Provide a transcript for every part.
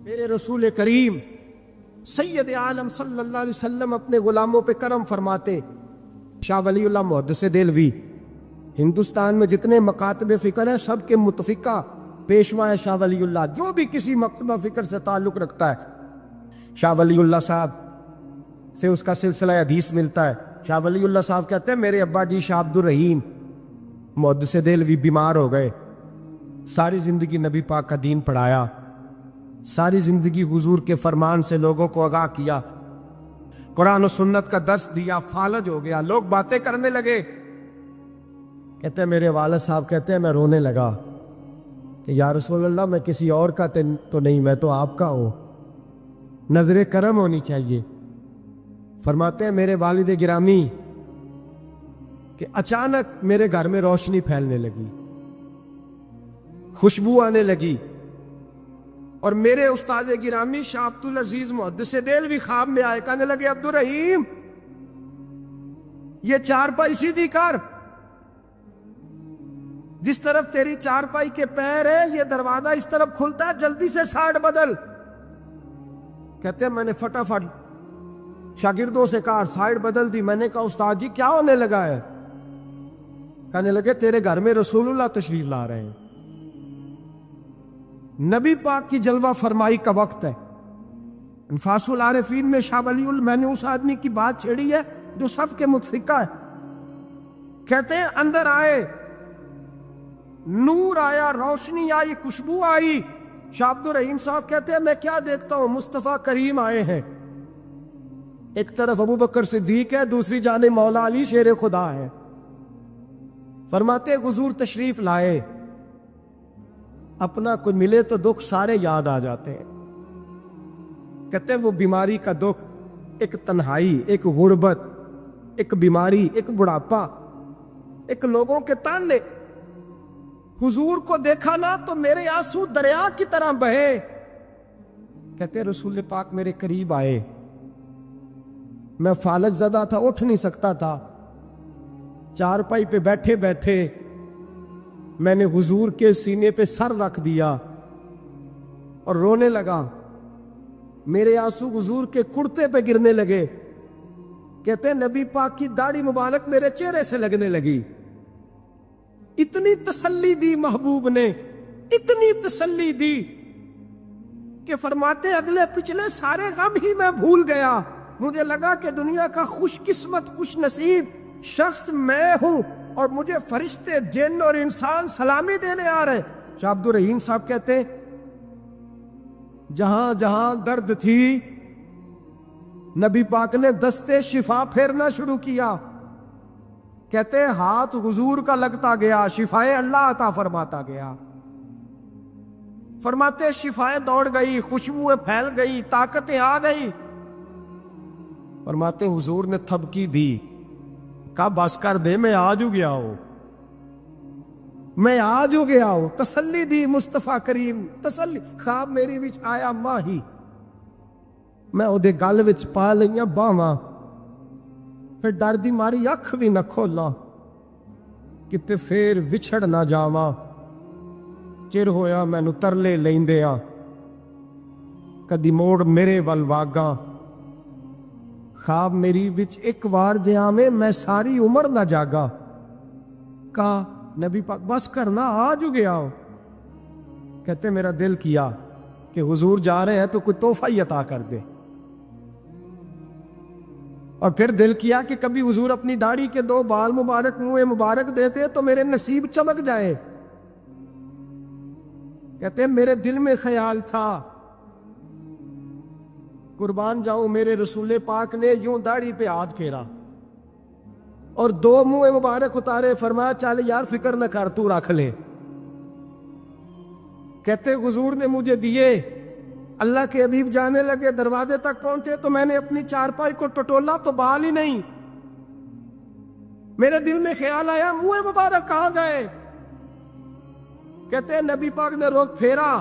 میرے رسول کریم سید عالم صلی اللہ علیہ وسلم اپنے غلاموں پہ کرم فرماتے. شاہ ولی اللہ محدث دہلوی ہندوستان میں جتنے مکاتب فکر ہیں سب کے متفقہ پیشوا ہے شاہ ولی اللہ. جو بھی کسی مکتبہ فکر سے تعلق رکھتا ہے شاہ ولی اللہ صاحب سے اس کا سلسلہ حدیث ملتا ہے. شاہ ولی اللہ صاحب کہتے ہیں میرے ابا جی شاہ عبد الرحیم محدث دہلوی بیمار ہو گئے. ساری زندگی نبی پاک کا دین پڑھایا, ساری زندگی حضور کے فرمان سے لوگوں کو آگاہ کیا, قرآن و سنت کا درس دیا, فالج ہو گیا. لوگ باتیں کرنے لگے. کہتے ہیں میرے والد صاحب کہتے ہیں میں رونے لگا کہ یا رسول اللہ میں کسی اور کا تو نہیں, میں تو آپ کا ہوں, نظر کرم ہونی چاہیے. فرماتے ہیں میرے والد گرامی کہ اچانک میرے گھر میں روشنی پھیلنے لگی, خوشبو آنے لگی, اور میرے استاد گرامی شاہ عبد العزیز محدث دہلوی خواب میں آئے. کہنے لگے عبد الرحیم یہ چارپائی سیدھی کر, جس طرف تیری چارپائی کے پیر ہے یہ دروازہ اس طرف کھلتا ہے, جلدی سے سائیڈ بدل. کہتے ہیں میں نے فٹافٹ شاگردوں سے کہا سائیڈ بدل دی. میں نے کہا استاد جی کیا ہونے لگا ہے؟ کہنے لگے تیرے گھر میں رسول اللہ تشریف لا رہے ہیں, نبی پاک کی جلوہ فرمائی کا وقت ہے. انفاس العارفین میں شاہ ولی میں نے اس آدمی کی بات چھیڑی ہے جو سب کے متفقہ ہے. کہتے ہیں اندر آئے, نور آیا, روشنی آئی, خوشبو آئی. شاہ عبد الرحیم صاحب کہتے ہیں میں کیا دیکھتا ہوں, مصطفیٰ کریم آئے ہیں. ایک طرف ابو بکر صدیق ہے, دوسری جانب مولا علی شیر خدا ہے. فرماتے حضور تشریف لائے, اپنا کوئی ملے تو دکھ سارے یاد آ جاتے ہیں. کہتے ہیں وہ بیماری کا دکھ, ایک تنہائی, ایک غربت, ایک بیماری, ایک بڑھاپا, ایک لوگوں کے تانے. حضور کو دیکھا نا تو میرے آنسو دریا کی طرح بہے. کہتے ہیں رسول پاک میرے قریب آئے, میں فالج زدہ تھا, اٹھ نہیں سکتا تھا. چارپائی پہ بیٹھے بیٹھے میں نے حضور کے سینے پہ سر رکھ دیا اور رونے لگا. میرے آنسو حضور کے کرتے پہ گرنے لگے. کہتے ہیں نبی پاک کی داڑھی مبارک میرے چہرے سے لگنے لگی. اتنی تسلی دی محبوب نے, اتنی تسلی دی کہ فرماتے اگلے پچھلے سارے غم ہی میں بھول گیا. مجھے لگا کہ دنیا کا خوش قسمت خوش نصیب شخص میں ہوں اور مجھے فرشتے جن اور انسان سلامی دینے آ رہے. شاہ عبد الرحیم صاحب کہتے ہیں جہاں جہاں درد تھی نبی پاک نے دستے شفا پھیرنا شروع کیا. کہتے ہیں ہاتھ حضور کا لگتا گیا, شفائے اللہ عطا فرماتا گیا. فرماتے شفائیں دوڑ گئی, خوشبوئیں پھیل گئی, طاقتیں آ گئی. فرماتے حضور نے تھبکی دی, کہا بس کر دے, میں آج ہو گیا ہوں, میں آج ہو گیا ہوں. تسلی دی مصطفیٰ کریم, تسلی. خواب میری وچ آیا ماہی, میں اودے گل وچ پا لئیاں باواں, پھر ڈر دی ماری اکھ بھی نہ کھولا کتے پھر وچھڑ نہ جاواں. چر ہویا مینوں ترلے لیندیاں, کدی موڑ میرے ول واگاں. خواب میری وچ ایک وار دیا میں ساری عمر نہ جاگا. کہا نبی پاک بس کرنا, آج ہو گیا ہو. کہتے میرا دل کیا کہ حضور جا رہے ہیں تو کوئی تحفہ ہی عطا کر دے. اور پھر دل کیا کہ کبھی حضور اپنی داڑھی کے 2 بال مبارک منہ مبارک دیتے تو میرے نصیب چمک جائے. کہتے ہیں میرے دل میں خیال تھا, قربان جاؤں میرے رسول پاک نے یوں داڑھی پہ ہاتھ پھیرا اور 2 منہ مبارک اتارے. فرمایا چل یار فکر نہ کر, تو رکھ لے. کہتے حضور نے مجھے دیے. اللہ کے حبیب جانے لگے, دروازے تک پہنچے تو میں نے اپنی چارپائی کو ٹٹولا تو بال ہی نہیں. میرے دل میں خیال آیا منہ مبارک کہاں گئے. کہتے ہیں نبی پاک نے رخ پھیرا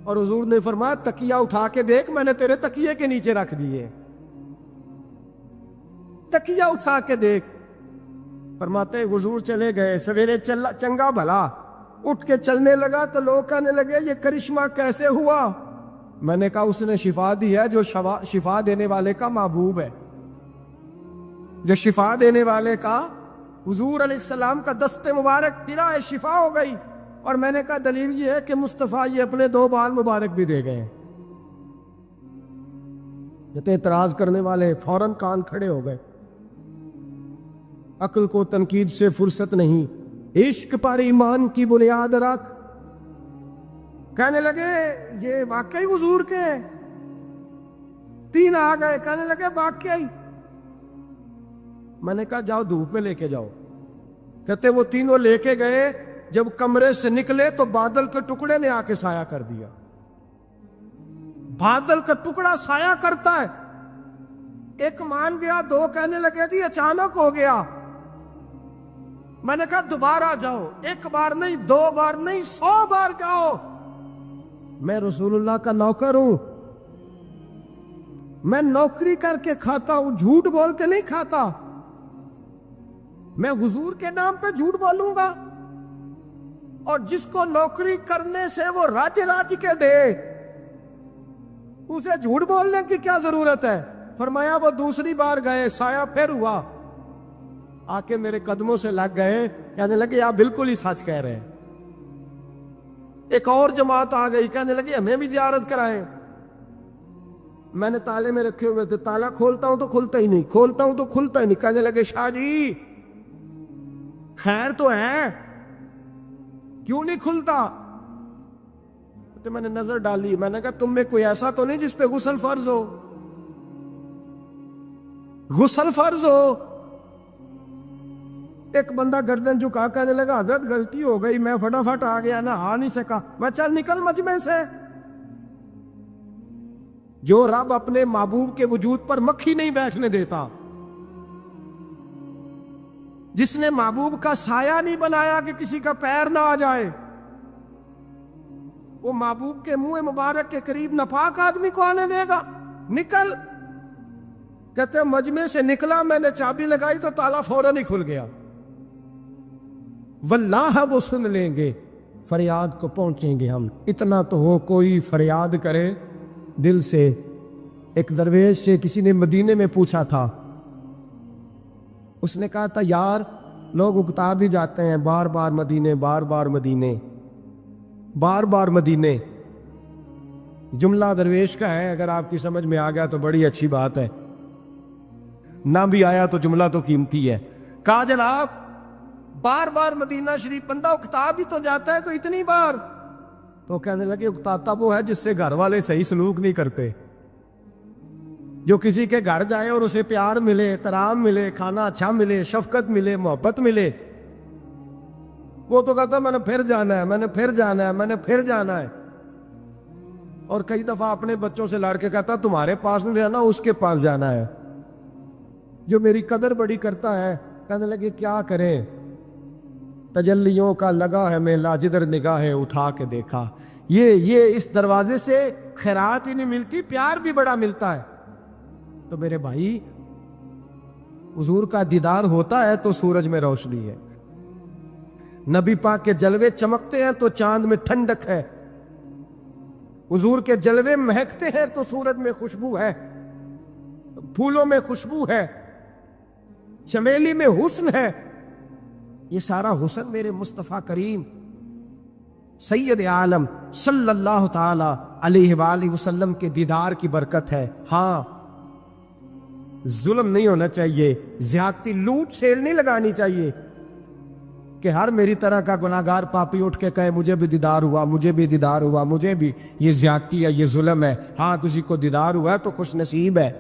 اور حضور نے فرمایا تکیہ اٹھا کے دیکھ, میں نے تیرے تکیے کے نیچے رکھ دیے. تکیہ اٹھا کے دیکھ. فرماتے حضور چلے گئے. سویرے چنگا بھلا اٹھ کے چلنے لگا تو لوگ کہنے لگے یہ کرشمہ کیسے ہوا؟ میں نے کہا اس نے شفا دی ہے، جو شفا دینے والے کا محبوب ہے، جو شفا دینے والے کا حضور علیہ السلام کا دست مبارک پھرا ہے، شفا ہو گئی۔ اور میں نے کہا دلیل یہ ہے کہ مصطفیٰ یہ اپنے 2 بال مبارک بھی دے گئے۔ جتے اعتراض کرنے والے فوراً کان کھڑے ہو گئے۔ عقل کو تنقید سے فرصت نہیں، عشق پر ایمان کی بنیاد رکھ۔ کہنے لگے یہ واقعی حضور کے ہیں؟ 3 آ گئے، کہنے لگے واقعی۔ میں نے کہا جاؤ دھوپ میں لے کے جاؤ۔ کہتے وہ تینوں لے کے گئے، جب کمرے سے نکلے تو بادل کے ٹکڑے نے آ کے سایہ کر دیا۔ بادل کا ٹکڑا سایہ کرتا ہے، ایک مان گیا، 2 کہنے لگے تھی اچانک ہو گیا۔ میں نے کہا دوبارہ جاؤ، 1 بار نہیں، 2 بار نہیں، 100 بار جاؤ۔ میں رسول اللہ کا نوکر ہوں، میں نوکری کر کے کھاتا ہوں، جھوٹ بول کے نہیں کھاتا۔ میں حضور کے نام پہ جھوٹ بولوں گا؟ اور جس کو نوکری کرنے سے وہ راج کے دے، اسے جھوٹ بولنے کی کیا ضرورت ہے؟ فرمایا وہ دوسری بار گئے، سایہ پھر ہوا، آ کے میرے قدموں سے لگ گئے، کہنے لگے آپ بالکل ہی سچ کہہ رہے ہیں۔ ایک اور جماعت آ گئی، کہنے لگے ہمیں بھی زیارت کرائیں۔ میں نے تالے میں رکھے ہوئے تھے، تالا کھولتا ہوں تو کھلتا ہی نہیں، کھولتا ہوں تو کھلتا ہی نہیں۔ کہنے لگے شاہ جی خیر تو ہے، کیوں نہیں کھلتا؟ تو میں نے نظر ڈالی، میں نے کہا تم میں کوئی ایسا تو نہیں جس پہ غسل فرض ہو؟ غسل فرض ہو؟ ایک بندہ گردن جھکا کہنے لگا حضرت غلطی ہو گئی، میں فٹافٹ آ گیا، نہا نہیں سکا۔ میں چل نکل مجمع سے۔ جو رب اپنے محبوب کے وجود پر مکھی نہیں بیٹھنے دیتا، جس نے محبوب کا سایہ نہیں بنایا کہ کسی کا پیر نہ آ جائے، وہ محبوب کے منہ مبارک کے قریب ناپاک آدمی کو آنے دے گا؟ نکل۔ کہتے مجمع سے نکلا، میں نے چابی لگائی تو تالا فوراً ہی کھل گیا۔ واللہ وہ سن لیں گے، فریاد کو پہنچیں گے ہم۔ اتنا تو ہو کوئی فریاد کرے دل سے۔ ایک درویش سے کسی نے مدینے میں پوچھا تھا، اس نے کہا تھا یار لوگ اکتا بھی جاتے ہیں بار بار مدینے، بار بار مدینے، بار بار مدینے۔ جملہ درویش کا ہے، اگر آپ کی سمجھ میں آ گیا تو بڑی اچھی بات ہے، نہ بھی آیا تو جملہ تو قیمتی ہے۔ کہا جناب بار بار مدینہ شریف بندہ اکتا بھی تو جاتا ہے، تو اتنی بار؟ تو کہنے لگے اکتاتا وہ ہے جس سے گھر والے صحیح سلوک نہیں کرتے۔ جو کسی کے گھر جائے اور اسے پیار ملے، احترام ملے، کھانا اچھا ملے، شفقت ملے، محبت ملے، وہ تو کہتا میں نے پھر جانا ہے، میں نے پھر جانا ہے، میں نے پھر جانا ہے۔ اور کئی دفعہ اپنے بچوں سے لڑ کے کہتا تمہارے پاس نہیں رہنا، اس کے پاس جانا ہے۔ جو میری قدر بڑی کرتا ہے، کہنے لگے کیا کریں، تجلیوں کا لگا ہے میلہ، جدھر نگاہیں اٹھا کے دیکھا۔ یہ اس دروازے سے خیرات ہی نہیں ملتی، پیار بھی بڑا ملتا ہے۔ تو میرے بھائی حضور کا دیدار ہوتا ہے تو سورج میں روشنی ہے، نبی پاک کے جلوے چمکتے ہیں تو چاند میں ٹھنڈک ہے، حضور کے جلوے مہکتے ہیں تو سورج میں خوشبو ہے، پھولوں میں خوشبو ہے، چمیلی میں حسن ہے۔ یہ سارا حسن میرے مصطفیٰ کریم سید عالم صلی اللہ تعالی علیہ وآلہ وسلم کے دیدار کی برکت ہے۔ ہاں ظلم نہیں ہونا چاہیے، زیادتی لوٹ سیل نہیں لگانی چاہیے کہ ہر میری طرح کا گناہگار پاپی اٹھ کے کہے مجھے بھی دیدار ہوا، مجھے بھی دیدار ہوا، مجھے بھی۔ یہ زیادتی ہے، یہ ظلم ہے۔ ہاں کسی کو دیدار ہوا ہے تو خوش نصیب ہے،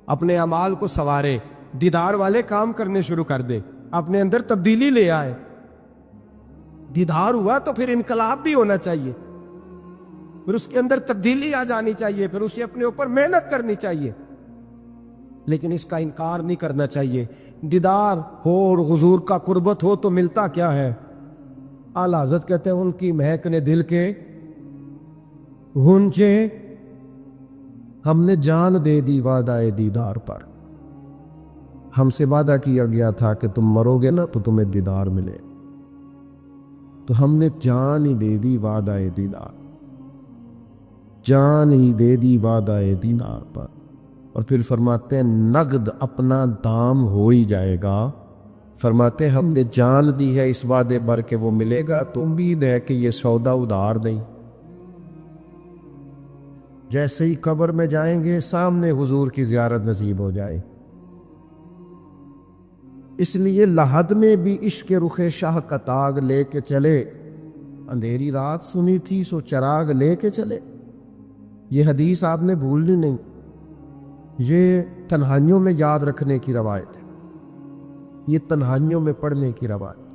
اپنے اعمال کو سنوارے، دیدار والے کام کرنے شروع کر دے، اپنے اندر تبدیلی لے آئے۔ دیدار ہوا تو پھر انقلاب بھی ہونا چاہیے، پھر اس کے اندر تبدیلی آ جانی چاہیے، پھر اسے اپنے اوپر محنت کرنی چاہیے، لیکن اس کا انکار نہیں کرنا چاہیے۔ دیدار ہو اور حضور کا قربت ہو تو ملتا کیا ہے؟ اعلیٰ حضرت کہتے ہیں ان کی مہک نے دل کے گھونچے، ہم نے جان دے دی وعدہ دیدار پر۔ ہم سے وعدہ کیا گیا تھا کہ تم مرو گے نا تو تمہیں دیدار ملے۔ تو ہم نے جان ہی دے دی وعدہ دینار، جان ہی دے دی وعدہ دینار پر۔ اور پھر فرماتے ہیں نقد اپنا دام ہو ہی جائے گا۔ فرماتے ہیں ہم نے جان دی ہے اس وعدے پر کہ وہ ملے گا، تو امید ہے کہ یہ سودا ادھار نہیں۔ جیسے ہی قبر میں جائیں گے سامنے حضور کی زیارت نصیب ہو جائے۔ اس لیے لحد میں بھی عشق رخ شاہ کا تاغ لے کے چلے، اندھیری رات سنی تھی سو چراغ لے کے چلے۔ یہ حدیث آپ نے بھولنی نہیں، یہ تنہائیوں میں یاد رکھنے کی روایت ہے، یہ تنہائیوں میں پڑھنے کی روایت۔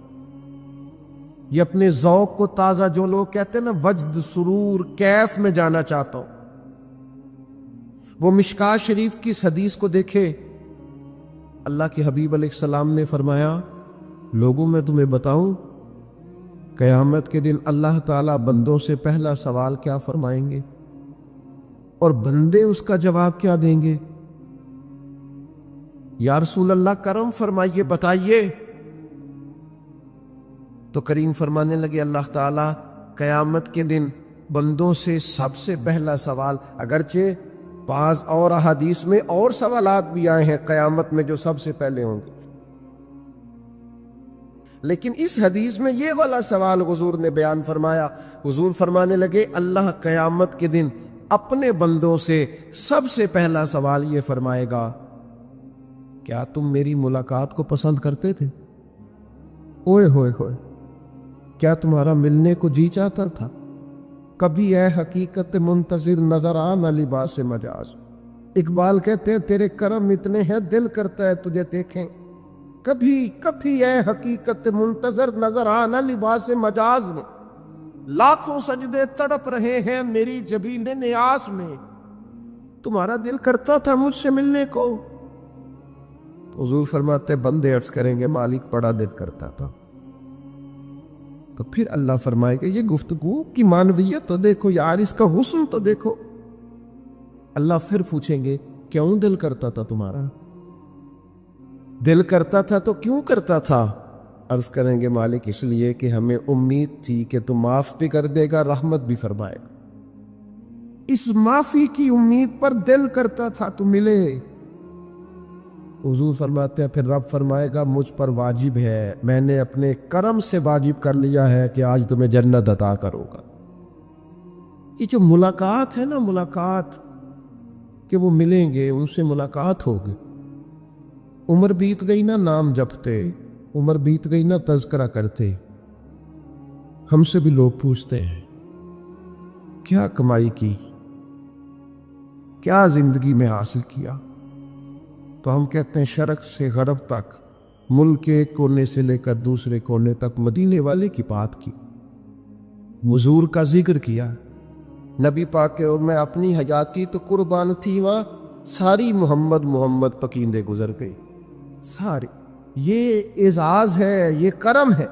یہ اپنے ذوق کو تازہ، جو لوگ کہتے ہیں نا وجد سرور کیف میں جانا چاہتا ہوں، وہ مشکاہ شریف کی اس حدیث کو دیکھے۔ اللہ کے حبیب علیہ السلام نے فرمایا لوگوں میں تمہیں بتاؤں قیامت کے دن اللہ تعالیٰ بندوں سے پہلا سوال کیا فرمائیں گے اور بندے اس کا جواب کیا دیں گے؟ یا رسول اللہ کرم فرمائیے، بتائیے۔ تو کریم فرمانے لگے اللہ تعالیٰ قیامت کے دن بندوں سے سب سے پہلا سوال، اگرچہ بعض اور احادیث میں اور سوالات بھی آئے ہیں قیامت میں جو سب سے پہلے ہوں گے، لیکن اس حدیث میں یہ والا سوال حضور نے بیان فرمایا۔ حضور فرمانے لگے اللہ قیامت کے دن اپنے بندوں سے سب سے پہلا سوال یہ فرمائے گا کیا تم میری ملاقات کو پسند کرتے تھے؟ اوئے ہوئے ہوئے، کیا تمہارا ملنے کو جی چاہتا تھا؟ کبھی اے حقیقت منتظر نظر آنا لباس مجاز۔ اقبال کہتے ہیں تیرے کرم اتنے ہیں دل کرتا ہے تجھے دیکھیں، کبھی کبھی اے حقیقت منتظر نظر آنا لباس مجاز میں، لاکھوں سجدے تڑپ رہے ہیں میری جبین نیاز میں، تمہارا دل کرتا تھا مجھ سے ملنے کو؟ حضور فرماتے بندے عرض کریں گے مالک بڑا دل کرتا تھا۔ تو پھر اللہ فرمائے گا یہ گفتگو کی معنویت تو دیکھو یار، اس کا حسن تو دیکھو۔ اللہ پھر پوچھیں گے کیوں دل کرتا تھا تمہارا؟ دل کرتا تھا تو کیوں کرتا تھا؟ عرض کریں گے مالک اس لیے کہ ہمیں امید تھی کہ تم معاف بھی کر دے گا، رحمت بھی فرمائے گا۔ اس معافی کی امید پر دل کرتا تھا تو ملے۔ حضور فرماتے ہیں پھر رب فرمائے گا مجھ پر واجب ہے، میں نے اپنے کرم سے واجب کر لیا ہے کہ آج تمہیں جنت عطا کروں گا۔ یہ جو ملاقات ہے نا، ملاقات کہ وہ ملیں گے، ان سے ملاقات ہوگی۔ عمر بیت گئی نا نام جپتے، عمر بیت گئی نا تذکرہ کرتے۔ ہم سے بھی لوگ پوچھتے ہیں کیا کمائی کی، کیا زندگی میں حاصل کیا؟ تو ہم کہتے ہیں شرق سے غرب تک، ملک کے ایک کونے سے لے کر دوسرے کونے تک مدینے والے کی بات کی، حضور کا ذکر کیا، نبی پاک کے اور میں اپنی حیاتی تو قربان تھی وہاں ساری محمد محمد پکیندے گزر گئی ساری۔ یہ اعزاز ہے، یہ کرم ہے۔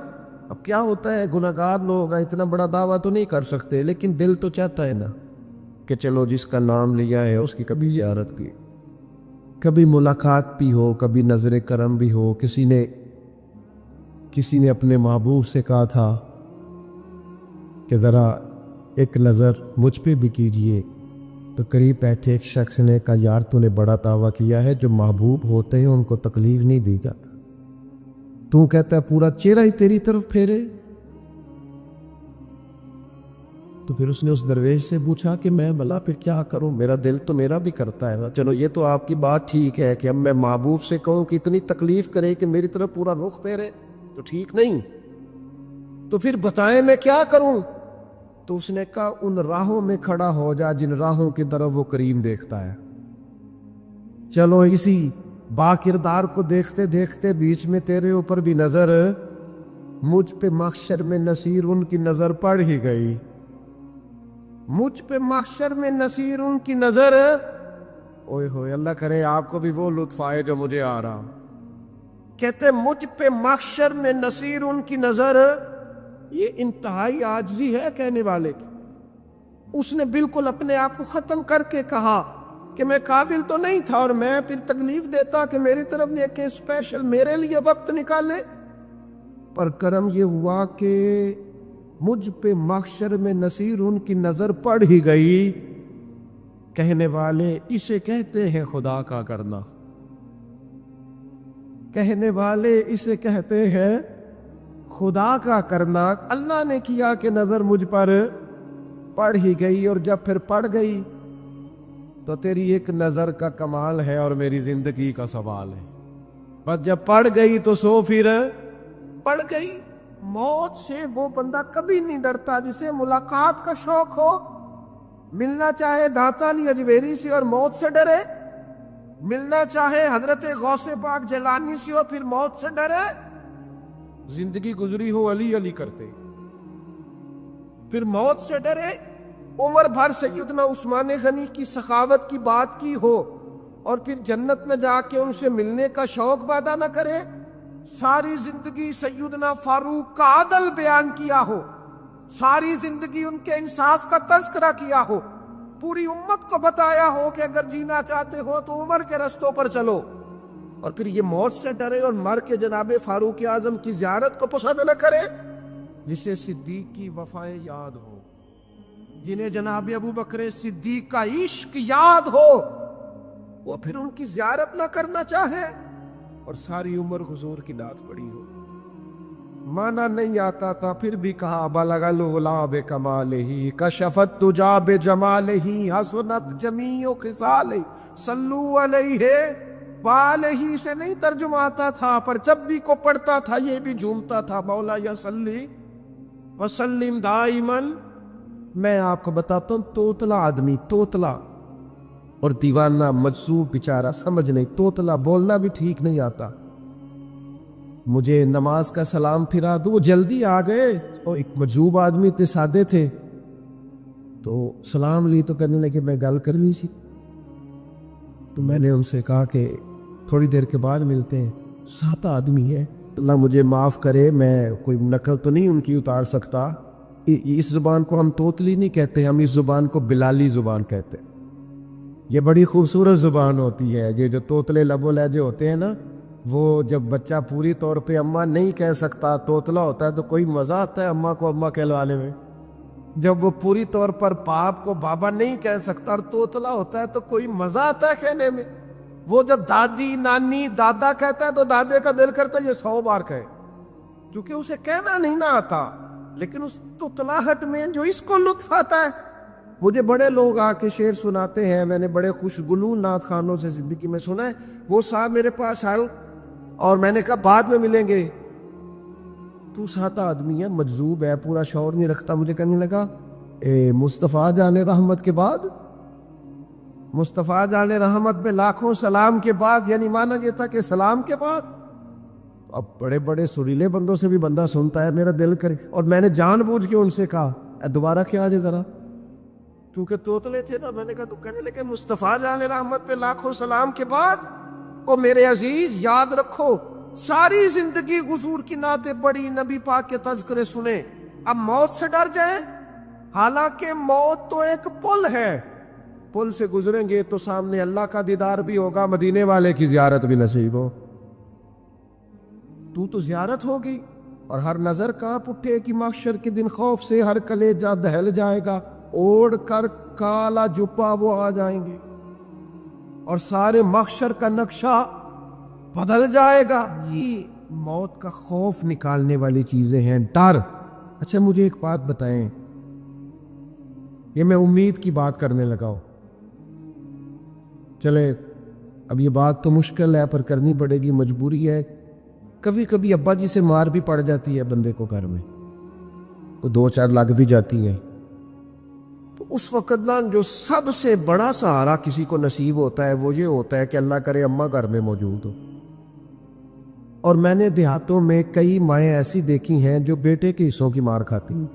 اب کیا ہوتا ہے گناہگار لوگ اتنا بڑا دعویٰ تو نہیں کر سکتے، لیکن دل تو چاہتا ہے نا کہ چلو جس کا نام لیا ہے اس کی کبھی زیارت کی، کبھی ملاقات بھی ہو، کبھی نظر کرم بھی ہو۔ کسی نے اپنے محبوب سے کہا تھا کہ ذرا ایک نظر مجھ پہ بھی کیجئے، تو قریب بیٹھے ایک شخص نے کہا یار تو نے بڑا دعویٰ کیا ہے، جو محبوب ہوتے ہیں ان کو تکلیف نہیں دی جاتا، تو کہتا ہے پورا چہرہ ہی تیری طرف پھیرے۔ تو پھر اس نے اس درویش سے پوچھا کہ میں بھلا پھر کیا کروں، میرا دل تو میرا بھی کرتا ہے، چلو یہ تو آپ کی بات ٹھیک ہے کہ اب میں محبوب سے کہوں کہ اتنی تکلیف کرے کہ میری طرف پورا رخ پھیرے تو ٹھیک نہیں، تو پھر بتائیں میں کیا کروں؟ تو اس نے کہا ان راہوں میں کھڑا ہو جا جن راہوں کی طرف وہ کریم دیکھتا ہے۔ چلو اسی با کردار کو دیکھتے دیکھتے بیچ میں تیرے اوپر بھی نظر، مجھ پہ محشر میں نصیر ان کی نظر پڑ ہی گئی، مجھ پہ محشر میں نصیر ان کی نظر۔ اوئے ہوئے اللہ کرے آپ کو بھی وہ لطف آئے جو مجھے آ رہا۔ کہتے مجھ پہ محشر میں نصیر ان کی نظر، یہ انتہائی عاجزی ہے کہنے والے کی۔ اس نے بالکل اپنے آپ کو ختم کر کے کہا کہ میں قابل تو نہیں تھا، اور میں پھر تکلیف دیتا کہ میری طرف دیکھیں اسپیشل میرے لیے وقت نکالے۔ پر کرم یہ ہوا کہ مجھ پہ محشر میں نصیر ان کی نظر پڑ ہی گئی، کہنے والے اسے کہتے ہیں خدا کا کرنا، کہنے والے اسے کہتے ہیں خدا کا کرنا۔ اللہ نے کیا کہ نظر مجھ پر پڑ ہی گئی، اور جب پھر پڑ گئی تو تیری ایک نظر کا کمال ہے اور میری زندگی کا سوال ہے، بس جب پڑ گئی تو سو پھر پڑ گئی۔ موت سے وہ بندہ کبھی نہیں ڈرتا جسے ملاقات کا شوق ہو، ملنا چاہے داتا علی اجمیری سے اور موت سے ڈرے، ملنا چاہے حضرت غوث پاک جیلانی سے اور پھر موت سے ڈرے، زندگی گزری ہو علی علی کرتے پھر موت سے ڈرے، عمر بھر سیدنا عثمان غنی کی سخاوت کی بات کی ہو اور پھر جنت میں جا کے ان سے ملنے کا شوق پیدا نہ کرے، ساری زندگی سیدنا فاروق کا عدل بیان کیا ہو، ساری زندگی ان کے انصاف کا تذکرہ کیا ہو، پوری امت کو بتایا ہو کہ اگر جینا چاہتے ہو تو عمر کے رستوں پر چلو، اور پھر یہ موت سے ڈرے اور مر کے جناب فاروق اعظم کی زیارت کو پسند نہ کرے، جسے صدیق کی وفائیں یاد ہو، جنہیں جناب ابو بکر صدیق کا عشق یاد ہو، وہ پھر ان کی زیارت نہ کرنا چاہے اور ساری عمر حضور کی نعت پڑھی ہو۔ مانا نہیں آتا تھا پھر بھی کہا بلغ العلا بکمالہ کشفت تجا بجمالہ حسنت جمیع خصالہ صلو علیہ والہ سے نہیں ترجمہ آتا تھا، پر جب بھی کو پڑھتا تھا یہ بھی جھومتا تھا، مولا یا صلی وسلم دائماً۔ میں آپ کو بتاتا ہوں، توتلا آدمی، توتلا اور دیوانہ مجذوب بیچارہ، سمجھ نہیں، توتلا بولنا بھی ٹھیک نہیں آتا، مجھے نماز کا سلام پھرا دو، وہ جلدی آ گئے، اور ایک مجذوب آدمی اتنے سادے تھے تو سلام لی تو کہنے لگے میں گل کرنی سی، تو میں نے ان سے کہا کہ تھوڑی دیر کے بعد ملتے ہیں، سادہ آدمی ہے، اللہ مجھے معاف کرے، میں کوئی نقل تو نہیں ان کی اتار سکتا، اس زبان کو ہم توتلی نہیں کہتے، ہم اس زبان کو بلالی زبان کہتے ہیں، یہ بڑی خوبصورت زبان ہوتی ہے، یہ جو توتلے لب و لہجے ہوتے ہیں نا، وہ جب بچہ پوری طور پہ اماں نہیں کہہ سکتا، توتلا ہوتا ہے تو کوئی مزہ آتا ہے اماں کو اماں کہلوانے میں، جب وہ پوری طور پر باپ کو بابا نہیں کہہ سکتا اور توتلا ہوتا ہے تو کوئی مزہ آتا ہے کہنے میں، وہ جب دادی نانی دادا کہتا ہے تو دادے کا دل کرتا ہے یہ 100 بار کہے، کیونکہ اسے کہنا نہیں نہ آتا، لیکن اس توتلاہٹ میں جو اس کو لطف آتا ہے۔ مجھے بڑے لوگ آ کے شعر سناتے ہیں، میں نے بڑے خوشگلو نعت خوانوں سے زندگی میں سنا ہے، وہ صاحب میرے پاس آئے اور میں نے کہا بعد میں ملیں گے، تو سادہ آدمی ہے، مجذوب ہے، پورا شعور نہیں رکھتا، مجھے کہنے لگا مصطفیٰ جان رحمت کے بعد، مصطفیٰ جان رحمت پہ لاکھوں سلام کے بعد، یعنی مانا یہ تھا کہ سلام کے بعد، اب بڑے بڑے سریلے بندوں سے بھی بندہ سنتا ہے، میرا دل کرے، اور میں نے جان بوجھ کے ان سے کہا دوبارہ کیا آجے ذرا، کیونکہ توتلے تھے نا، میں نے کہا تو کہنے لگے مصطفیٰ جان رحمت پہ لاکھوں سلام کے بعد، او میرے عزیز یاد رکھو، ساری زندگی حضور کی نعتیں پڑھی، نبی پاک کے تذکرے سنے، اب موت سے ڈر جائیں، حالانکہ موت تو ایک پل ہے، پل سے گزریں گے تو سامنے اللہ کا دیدار بھی ہوگا، مدینے والے کی زیارت بھی نصیب ہو، تو زیارت ہوگی، اور ہر نظر کانپ اٹھے کہ محشر کے دن خوف سے ہر کلیجہ دہل جائے گا، اوڑھ کر کالا جپا وہ آ جائیں گے اور سارے محشر کا نقشہ بدل جائے گا۔ یہ موت کا خوف نکالنے والی چیزیں ہیں، ڈر۔ اچھا مجھے ایک بات بتائیں، یہ میں امید کی بات کرنے لگا ہوں، چلے اب یہ بات تو مشکل ہے پر کرنی پڑے گی، مجبوری ہے، کبھی کبھی ابا جی سے مار بھی پڑ جاتی ہے بندے کو، گھر میں تو 2-4 لگ بھی جاتی ہیں، تو اس وقت نا جو سب سے بڑا سہارا کسی کو نصیب ہوتا ہے وہ یہ ہوتا ہے کہ اللہ کرے اماں گھر میں موجود ہو، اور میں نے دیہاتوں میں کئی مائیں ایسی دیکھی ہیں جو بیٹے کے حصوں کی مار کھاتی ہیں،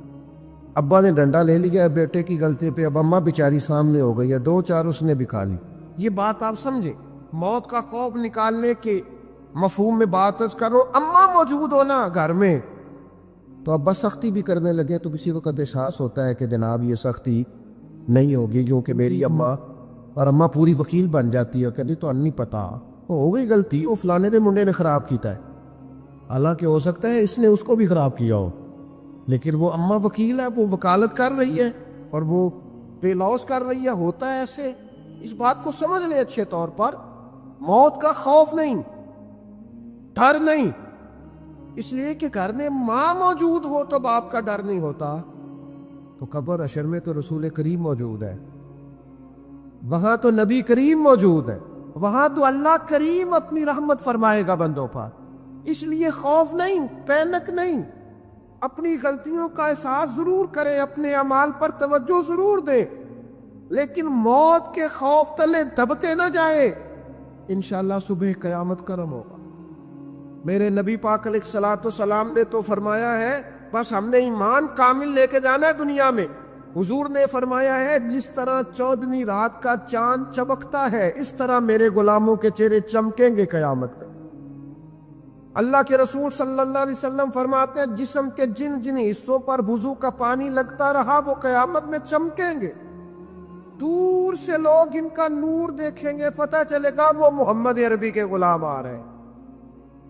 ابا نے ڈنڈا لے لیا بیٹے کی غلطی پہ، اب اماں بیچاری سامنے ہو گئی ہے، 2-4 اس نے بھی کھا لی۔ یہ بات آپ سمجھیں، موت کا خوف نکالنے کے مفہوم میں بات کرو، اماں موجود ہونا گھر میں تو ابا سختی بھی کرنے لگے تو کسی وقت احساس ہوتا ہے کہ جناب یہ سختی نہیں ہوگی کیونکہ میری اماں، اور اماں پوری وکیل بن جاتی ہے، کہتی تو نہیں پتا ہو گئی غلطی، وہ فلانے دے منڈے نے خراب کیتا ہے، حالانکہ ہو سکتا ہے اس نے اس کو بھی خراب کیا ہو، لیکن وہ اماں وکیل ہے، وہ وکالت کر رہی ہے اور وہ پے لاس کر رہی ہے. ہوتا ہے ایسے. اس بات کو سمجھ لیں اچھے طور پر. موت کا خوف نہیں، ڈر نہیں، اس لیے کہ گھر میں ماں موجود ہو تو باپ کا ڈر نہیں ہوتا. تو قبر حشر میں تو رسول کریم موجود ہے، وہاں تو نبی کریم موجود ہے، وہاں تو اللہ کریم اپنی رحمت فرمائے گا بندوں پر. اس لیے خوف نہیں، پینک نہیں. اپنی غلطیوں کا احساس ضرور کریں، اپنے اعمال پر توجہ ضرور دیں، لیکن موت کے خوف تلے دبتے نہ جائیں. انشاءاللہ صبح قیامت کرم ہوگا. میرے نبی پاک علیہ الصلوۃ والسلام نے تو فرمایا ہے بس ہم نے ایمان کامل لے کے جانا ہے دنیا میں. حضور نے فرمایا ہے جس طرح 14ویں رات کا چاند چمکتا ہے اس طرح میرے غلاموں کے چہرے چمکیں گے قیامت میں. اللہ کے رسول صلی اللہ علیہ وسلم فرماتے ہیں جسم کے جن جن حصوں پر وضو کا پانی لگتا رہا وہ قیامت میں چمکیں گے. دور سے لوگ ان کا نور دیکھیں گے، پتہ چلے گا وہ محمد عربی کے غلام آ رہے ہیں.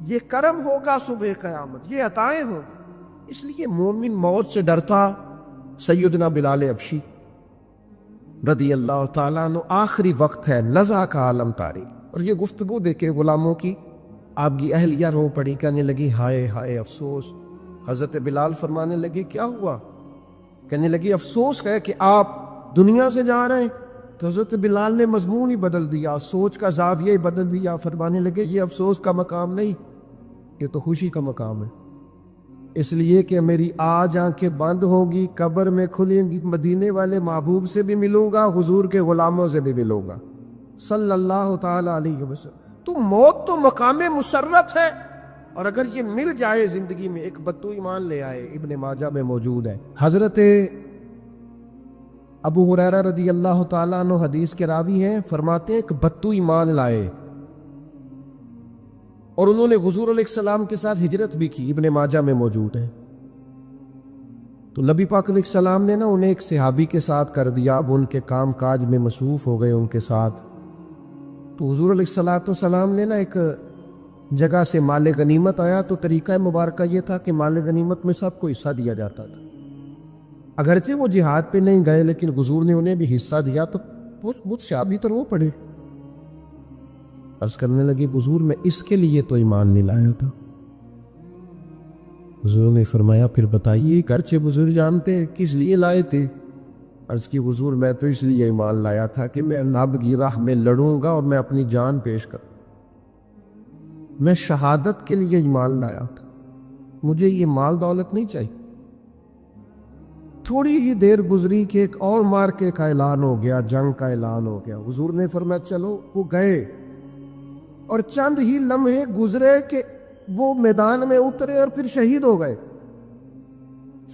یہ کرم ہوگا صبح قیامت، یہ عطائیں ہوں. اس لیے مومن موت سے ڈرتا. سیدنا بلال حبشی رضی اللہ تعالیٰ عنہ، آخری وقت ہے، لذا کا عالم طاری. اور یہ گفتگو دیکھے غلاموں کی، آپ کی اہلیہ رو پڑی، کہنے لگی ہائے ہائے افسوس. حضرت بلال فرمانے لگے کیا ہوا؟ کہنے لگی افسوس ہے کہ آپ دنیا سے جا رہے ہیں. تو حضرت بلال نے مضمون ہی بدل دیا، سوچ کا زاویہ ہی بدل دیا. فرمانے لگے یہ افسوس کا مقام نہیں، یہ تو خوشی کا مقام ہے. اس لیے کہ میری آج آنکھیں بند ہوگی، قبر میں کھلیں گی، مدینے والے محبوب سے بھی ملوں گا، حضور کے غلاموں سے بھی ملوں گا صلی اللہ تعالی علیہ وسلم. تو موت تو مقام مسرت ہے، اور اگر یہ مل جائے زندگی میں. ایک بدو ایمان لے آئے، ابن ماجہ میں موجود ہے. حضرت ابو ہریرہ رضی اللہ تعالیٰ عنہ حدیث کے راوی ہیں، فرماتے ہیں ایک بدو ایمان لائے اور انہوں نے حضور علیہ السلام کے ساتھ ہجرت بھی کی. ابن ماجہ میں موجود ہے. تو نبی پاک علیہ السلام نے نا انہیں ایک صحابی کے ساتھ کر دیا. اب ان کے کام کاج میں مصروف ہو گئے ان کے ساتھ. تو حضور علیہ السلام نے نا ایک جگہ سے مال غنیمت آیا، تو طریقہ مبارکہ یہ تھا کہ مال غنیمت میں سب کو حصہ دیا جاتا تھا. اگرچہ وہ جہاد پہ نہیں گئے لیکن حضور نے انہیں بھی حصہ دیا. تو مجھ صحابی تو وہ پڑے، عرض کرنے لگے حضور میں اس کے لیے تو ایمان نہیں لایا تھا. حضور نے فرمایا پھر بتائیے، گرچہ بزرگ جانتے کس لیے لائے تھے. عرض کی حضور میں تو اس لیے ایمان لایا تھا کہ میں نب کی راہ میں لڑوں گا اور میں اپنی جان پیش کروں. میں شہادت کے لیے ایمان لایا تھا، مجھے یہ مال دولت نہیں چاہیے. تھوڑی ہی دیر گزری کہ ایک اور مارکے کا اعلان ہو گیا، جنگ کا اعلان ہو گیا. حضور نے فرمایا چلو. وہ گئے اور چند ہی لمحے گزرے کہ وہ میدان میں اترے اور پھر شہید ہو گئے.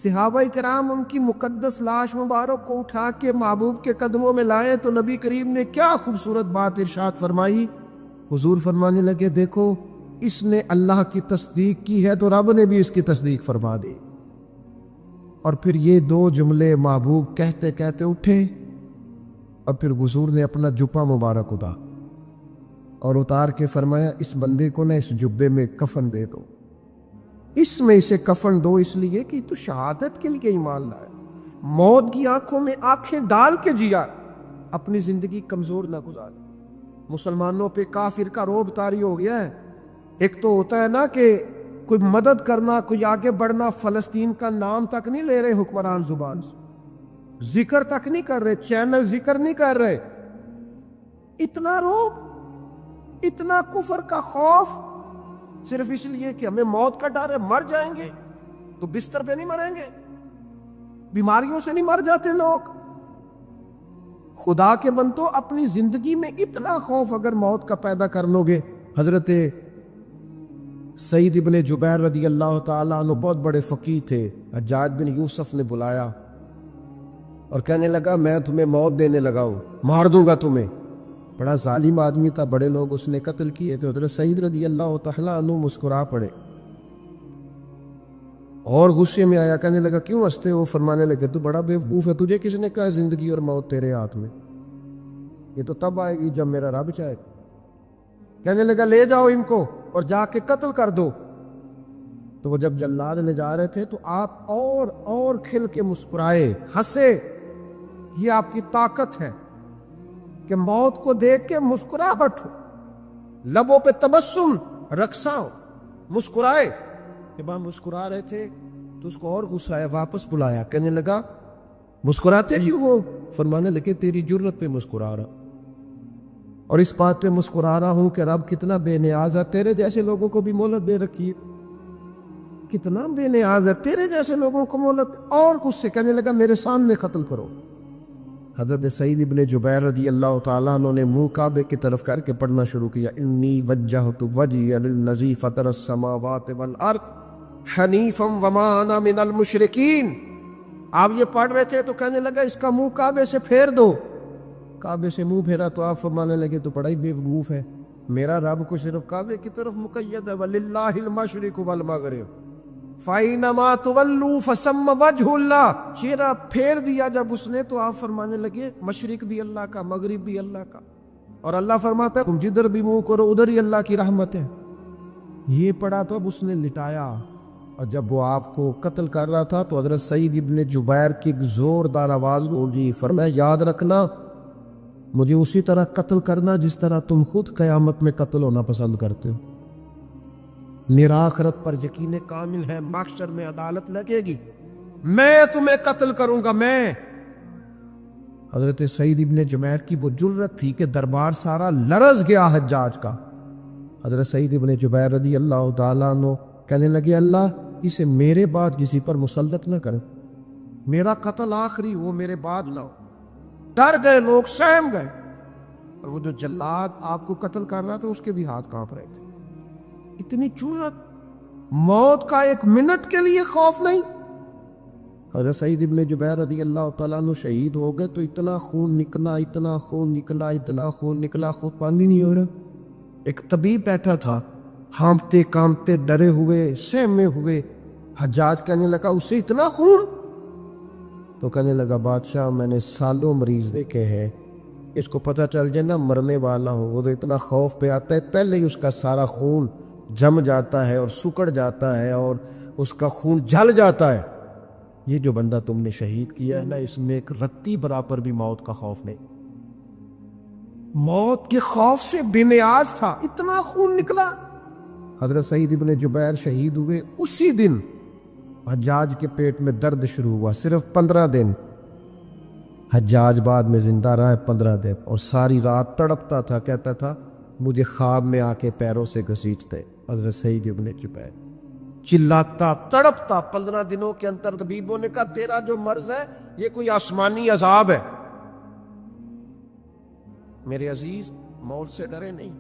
صحابہ کرام ان کی مقدس لاش مبارک کو اٹھا کے محبوب کے قدموں میں لائے تو نبی کریم نے کیا خوبصورت بات ارشاد فرمائی. حضور فرمانے لگے دیکھو اس نے اللہ کی تصدیق کی ہے تو رب نے بھی اس کی تصدیق فرما دی. اور پھر یہ دو جملے محبوب کہتے کہتے اٹھے اور پھر حضور نے اپنا جبہ مبارک اتار کے فرمایا اس بندے کو نہ اس جبے میں کفن دے دو، اس میں اسے کفن دو، اس لیے کہ تو شہادت کے لیے ایمان لائے. موت کی آنکھوں میں آنکھیں ڈال کے جیا، اپنی زندگی کمزور نہ گزار. مسلمانوں پہ کافر کا رعب طاری ہو گیا ہے. ایک تو ہوتا ہے نا کہ کوئی مدد کرنا، کوئی آگے بڑھنا، فلسطین کا نام تک نہیں لے رہے حکمران زبان سے، ذکر تک نہیں کر رہے، چینل ذکر نہیں کر رہے. اتنا رعب، اتنا کفر کا خوف، صرف اس لیے کہ ہمیں موت کا ڈر ہے. مر جائیں گے تو بستر پہ نہیں مریں گے، بیماریوں سے نہیں مر جاتے لوگ. خدا کے بندو اپنی زندگی میں اتنا خوف اگر موت کا پیدا کر لو گے. حضرت سعید ابن جبیر رضی اللہ تعالیٰ عنہ بہت بڑے فقیہ تھے. حجاج بن یوسف نے بلایا اور کہنے لگا میں تمہیں موت دینے لگا ہوں، مار دوں گا تمہیں. بڑا ظالم آدمی تھا، بڑے لوگ اس نے قتل کیے تھے. حضرت سعید رضی اللہ تعالیٰ عنہ مسکرا پڑے اور غصے میں آیا، کہنے لگا کیوں ہنستے ہو؟ فرمانے لگے تو بڑا بیوقوف ہے، تجھے کس نے کہا زندگی اور موت تیرے ہاتھ میں، یہ تو تب آئے گی جب میرا رب چاہے. کہنے لگا لے جاؤ ان کو اور جا کے قتل کر دو. تو وہ جب جلاد لے جا رہے تھے تو آپ اور کھل کے مسکرائے، ہنسے۔ یہ آپ کی طاقت ہے کہ موت کو دیکھ کے مسکراہٹ ہو، لبوں پہ تبسم، رقصہ ہو، مسکرائے۔ جب آپ مسکرا رہے تھے تو اس کو اور غصہ آیا، واپس بلایا، کہنے لگا مسکراتے کیوں ہو؟ فرمانے لگے تیری جرت پہ مسکرا رہا، اور اس بات پہ مسکرا رہا ہوں کہ رب کتنا بے نیاز ہے، تیرے جیسے لوگوں کو بھی مہلت دے رکھی ہے، کتنا بے نیاز ہے، تیرے جیسے لوگوں کو مہلت۔ اور کچھ سے کہنے لگا میرے سامنے قتل کرو۔ حضرت سعید ابن جبیر رضی اللہ تعالیٰ عنہ نے منہ کعبے کی طرف کر کے پڑھنا شروع کیا، انی وجہت وجہی للذی فطر السماوات والارض حنیفا وما انا من المشرکین۔ آپ یہ پڑھ رہے تھے تو کہنے لگا اس کا منہ کعبے سے پھیر دو۔ کعبے سے منہ پھیرا تو آپ فرمانے لگے تو بڑا ہی بیوقوف ہے، میرا رب کو صرف کعبے کی طرف مقید ہے، وَلِلَّهِ الْمَشْرِقُ وَالْمَغْرِبُ فَأَيْنَمَا تُوَلُّوا فَثَمَّ وَجْهُ اللَّهِ۔ چہرہ پھیر دیا جب اس نے تو آپ فرمانے لگے مشرق بھی اللہ کا، مغرب بھی اللہ کا، اور اللہ فرماتا ہے تم جدھر بھی منہ کرو ادھر ہی اللہ کی رحمت ہے۔ یہ پڑھا تو اب اس نے لٹایا، اور جب وہ آپ کو قتل کر رہا تھا تو حضرت سعید ابن جبیر کی ایک زوردار آواز ہوگی، فرمایا یاد رکھنا مجھے اسی طرح قتل کرنا جس طرح تم خود قیامت میں قتل ہونا پسند کرتے ہو۔ میرا آخرت پر یقین کامل ہے، محشر میں عدالت لگے گی، میں تمہیں قتل کروں گا میں۔ حضرت سعید ابن جبیر کی وہ جرت تھی کہ دربار سارا لرز گیا حجاج کا۔ حضرت سعید ابن جبیر رضی اللہ تعالیٰ عنہ کہنے لگے اللہ اسے میرے بعد کسی پر مسلط نہ کرے، میرا قتل آخری ہو، میرے بعد نہ ہو۔ ڈر گئے لوگ، سہم گئے، اور وہ جو جلاد آپ کو قتل کر رہا تھا اس کے بھی ہاتھ کانپ رہے تھے۔ اتنی جرت، موت کا ایک منٹ کے لیے خوف نہیں۔ حضرت سعید ابن جبیر رضی اللہ تعالیٰ عنہ شہید ہو گئے تو اتنا خون نکلا، اتنا خون نکلا، اتنا خون نکلا، خود پانی نہیں ہو رہا۔ ایک طبیب بیٹھا تھا، ہانپتے کانپتے ڈرے ہوئے، سہمے ہوئے۔ حجاج کہنے لگا اس سے اتنا خون؟ تو کہنے لگا بادشاہ میں نے سالوں مریض دیکھے ہیں، اس کو پتہ چل جائے نا مرنے والا ہو وہ تو اتنا خوف پہ آتا ہے، پہلے ہی اس کا سارا خون جم جاتا ہے اور سکڑ جاتا ہے اور اس کا خون جل جاتا ہے۔ یہ جو بندہ تم نے شہید کیا ہے نا اس میں ایک رتی برابر بھی موت کا خوف نہیں، موت کے خوف سے بے نیاز تھا، اتنا خون نکلا۔ حضرت سعید ابن جبیر شہید ہوئے اسی دن حجاج کے پیٹ میں درد شروع ہوا، صرف 15 دن۔ حجاج بعد میں زندہ رہا ہے 15 دن، اور ساری رات تڑپتا تھا، کہتا تھا مجھے خواب میں آ کے پیروں سے گھسیٹتے۔ حضرت سعید ابن جبیر چلاتا تڑپتا 15 دنوں کے اندر۔ طبیبوں نے کہا تیرا جو مرض ہے یہ کوئی آسمانی عذاب ہے۔ میرے عزیز موت سے ڈرے نہیں،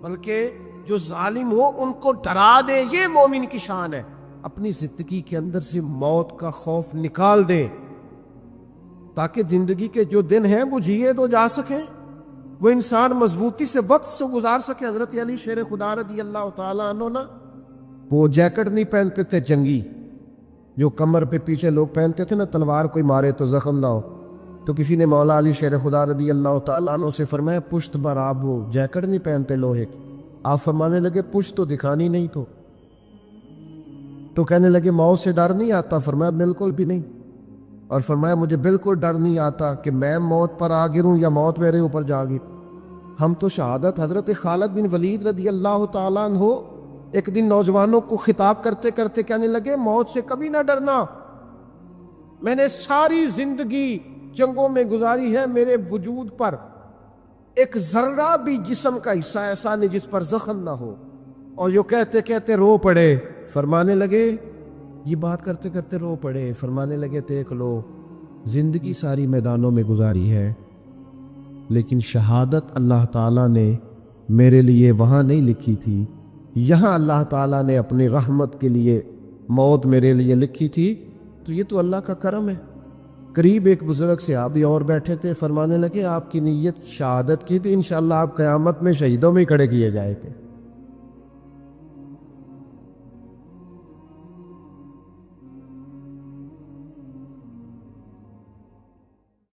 بلکہ جو ظالم ہو ان کو ڈرا دے، یہ مومن کی شان ہے۔ اپنی زندگی کے اندر سے موت کا خوف نکال دیں تاکہ زندگی کے جو دن ہیں وہ جیے تو جا سکیں، وہ انسان مضبوطی سے وقت سے گزار سکے۔ حضرت علی شیر خدا رضی اللہ تعالیٰ عنہ نا وہ جیکٹ نہیں پہنتے تھے جنگی، جو کمر پہ پیچھے لوگ پہنتے تھے نا تلوار کوئی مارے تو زخم نہ ہو، تو کسی نے مولا علی شیر خدا رضی اللہ تعالیٰ عنہ سے فرمایا پشت بر آپ وہ جیکٹ نہیں پہنتے لوہے کی؟ آپ فرمانے لگے پشت تو دکھانی نہیں تو کہنے لگے موت سے ڈر نہیں آتا؟ فرمایا بالکل بھی نہیں، اور فرمایا مجھے بالکل ڈر نہیں آتا کہ میں موت پر آ گروں یا موت میرے اوپر جا گر۔ ہم تو شہادت حضرت خالد بن ولید رضی اللہ تعالیٰ عنہ ایک دن نوجوانوں کو خطاب کرتے کرتے کہنے لگے موت سے کبھی نہ ڈرنا، میں نے ساری زندگی جنگوں میں گزاری ہے، میرے وجود پر ایک ذرہ بھی جسم کا حصہ ایسا نہیں جس پر زخم نہ ہو۔ اور جو کہتے کہتے رو پڑے، فرمانے لگے یہ بات کرتے کرتے رو پڑے، فرمانے لگے دیکھ لو زندگی ساری میدانوں میں گزاری ہے، لیکن شہادت اللہ تعالیٰ نے میرے لیے وہاں نہیں لکھی تھی، یہاں اللہ تعالیٰ نے اپنی رحمت کے لیے موت میرے لیے لکھی تھی، تو یہ تو اللہ کا کرم ہے۔ قریب ایک بزرگ صحابی اور بیٹھے تھے، فرمانے لگے آپ کی نیت شہادت کی تھی، انشاءاللہ آپ قیامت میں شہیدوں میں کھڑے کیے جائیں گے۔